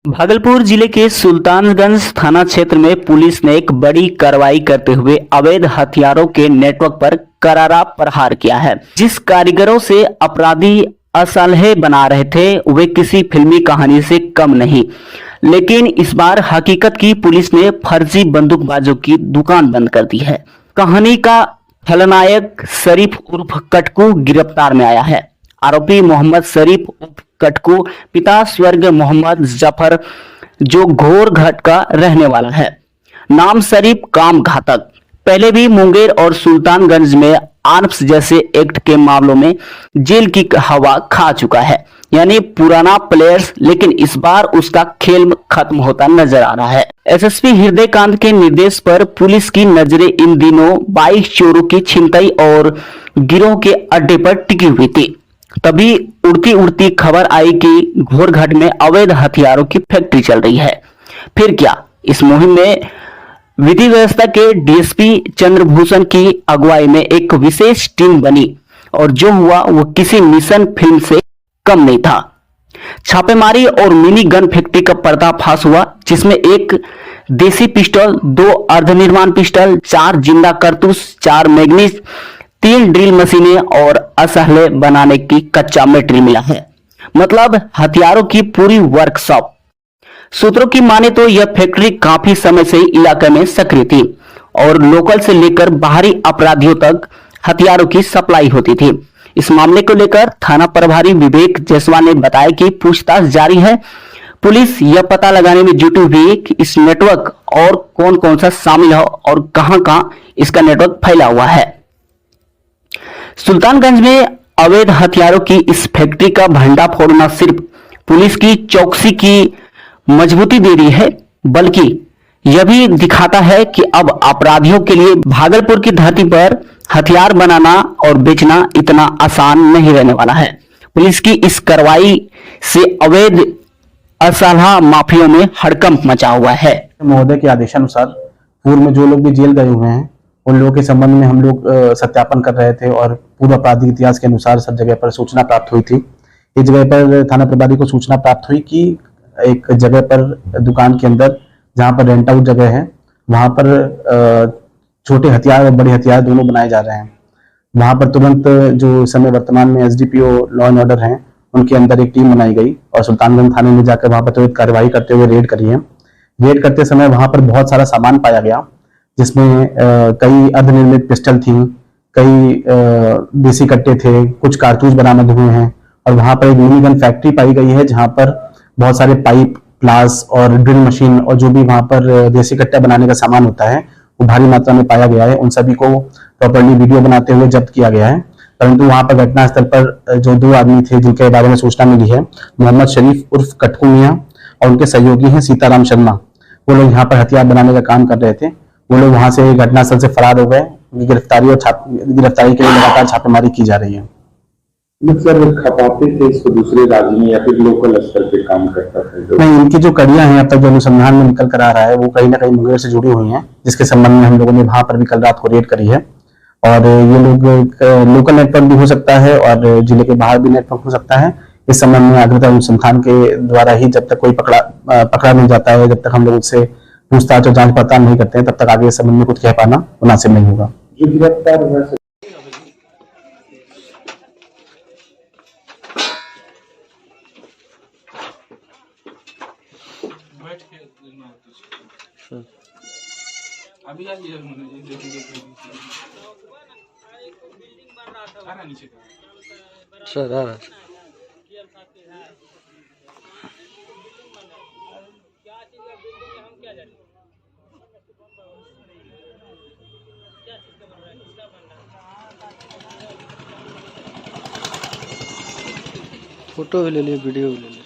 भागलपुर जिले के सुल्तानगंज थाना क्षेत्र में पुलिस ने एक बड़ी कार्रवाई करते हुए अवैध हथियारों के नेटवर्क पर करारा प्रहार किया है। जिस कारीगरों से अपराधी असलहे बना रहे थे वे किसी फिल्मी कहानी से कम नहीं, लेकिन इस बार हकीकत की पुलिस ने फर्जी बंदूकबाजों की दुकान बंद कर दी है। कहानी का खलनायक शरीफ उर्फ कटकू गिरफ्तार में आया है। आरोपी मोहम्मद शरीफ उर्फ कटकू पिता स्वर्ग मोहम्मद जफर जो घोरघट का रहने वाला है। नाम शरीफ काम घातक, पहले भी मुंगेर और सुल्तानगंज में आर्म्स जैसे एक्ट के मामलों में जेल की हवा खा चुका है, यानी पुराना प्लेयर्स, लेकिन इस बार उसका खेल खत्म होता नजर आ रहा है। एसएसपी हृदयकांत के निर्देश पर पुलिस की नजरें इन दिनों 22 चोरों की छिनतई और गिरोह के अड्डे पर टिकी हुई थी। तभी उड़ती उड़ती खबर आई कि घोरघट में अवैध हथियारों की फैक्ट्री चल रही है। फिर क्या, इस मुहिम में विधि व्यवस्था के डीएसपी चंद्रभूषण की अगुवाई में एक विशेष टीम बनी और जो हुआ वो किसी मिशन फिल्म से कम नहीं था। छापेमारी और मिनी गन फैक्ट्री का पर्दाफाश हुआ, जिसमें एक देसी पिस्टल, 2 अर्धनिर्माण पिस्टल, 4 जिंदा कारतूस, 4 मैगनीज, 3 ड्रिल मशीनें और असलहे बनाने की कच्चा मटेरियल मिला है। मतलब हथियारों की पूरी वर्कशॉप। सूत्रों की माने तो यह फैक्ट्री काफी समय से इलाके में सक्रिय थी और लोकल से लेकर बाहरी अपराधियों तक हथियारों की सप्लाई होती थी। इस मामले को लेकर थाना प्रभारी विवेक जायसवाल ने बताया कि पूछताछ जारी है। पुलिस यह पता लगाने में जुटी हुई है कि इस नेटवर्क और कौन कौन सा शामिल है और कहां इसका नेटवर्क फैला हुआ है। सुल्तानगंज में अवैध हथियारों की इस फैक्ट्री का भंडाफोड़ न सिर्फ पुलिस की चौकसी की मजबूती दे रही है, बल्कि यह भी दिखाता है कि अब अपराधियों के लिए भागलपुर की धरती पर हथियार बनाना और बेचना इतना आसान नहीं रहने वाला है। पुलिस की इस कार्रवाई से अवैध असलहा माफियों में हड़कंप मचा हुआ है। महोदय के आदेशानुसार पूर्व में जो लोग भी जेल गए हुए हैं उन लोगों के संबंध में हम लोग सत्यापन कर रहे थे और पूर्व आपराधिक इतिहास के अनुसार सब जगह पर सूचना प्राप्त हुई थी। इस जगह पर थाना प्रभारी को सूचना प्राप्त हुई कि एक जगह पर दुकान के अंदर जहां पर रेंट आउट जगह है वहां पर छोटे हथियार और बड़े हथियार दोनों बनाए जा रहे हैं। वहां पर तुरंत जो समय वर्तमान में एसडीपीओ लॉ एंड ऑर्डर हैं उनके अंदर एक टीम बनाई गई और सुल्तानगंज थाने में जाकर वहां पर तुरंत कार्रवाई करते हुए रेड करी है। रेड करते समय वहां पर बहुत सारा सामान पाया गया, जिसमें कई अर्धनिर्मित पिस्टल थी, कई देसी कट्टे थे, कुछ कारतूस बरामद हुए हैं और वहां पर एक मिनी गन फैक्ट्री पाई गई है जहां पर बहुत सारे पाइप, प्लास और ड्रिल मशीन और जो भी वहां पर देसी कट्टा बनाने का सामान होता है वो भारी मात्रा में पाया गया है। उन सभी को प्रॉपर्ली वीडियो बनाते हुए जब्त किया गया है। परंतु वहां पर घटनास्थल पर जो 2 आदमी थे जिनके बारे में सूचना मिली है, मोहम्मद शरीफ उर्फ कटकू मियां और उनके सहयोगी हैं सीताराम शर्मा, वो लोग यहाँ पर हथियार बनाने का काम कर रहे थे। वो लोग वहां से घटनास्थल से फरार हो गए। गिरफ्तारी के लिए लगातार छापेमारी की जा रही है। मतलब खपाते थे इसको दूसरे राज्य में या फिर लोकल स्तर पे काम करता था? नहीं, इनकी जो कड़ियां हैं अब तक जो अनुसंधान में निकल कर आ रहा है वो कहीं ना कहीं मुंगेर से जुड़ी हुई हैं, जिसके संबंध में हम लोगों ने वहां पर भी कल रात को रेड करी है। और ये लोग लोकल नेटवर्क भी हो सकता है और जिले के बाहर भी नेटवर्क हो सकता है। इस संबंध में अग्रता अनुसंधान के द्वारा ही जब तक कोई पकड़ा नहीं जाता है, जब तक हम लोग उससे पूछताछ और जांच पड़ताल नहीं करते हैं, तब तक आगे इस संबंध में कुछ कह पाना मुनासिब नहीं होगा। जो गिरफ्तार हुआ अभी सर फोटो भी ले लिए, वीडियो भी ले लिए।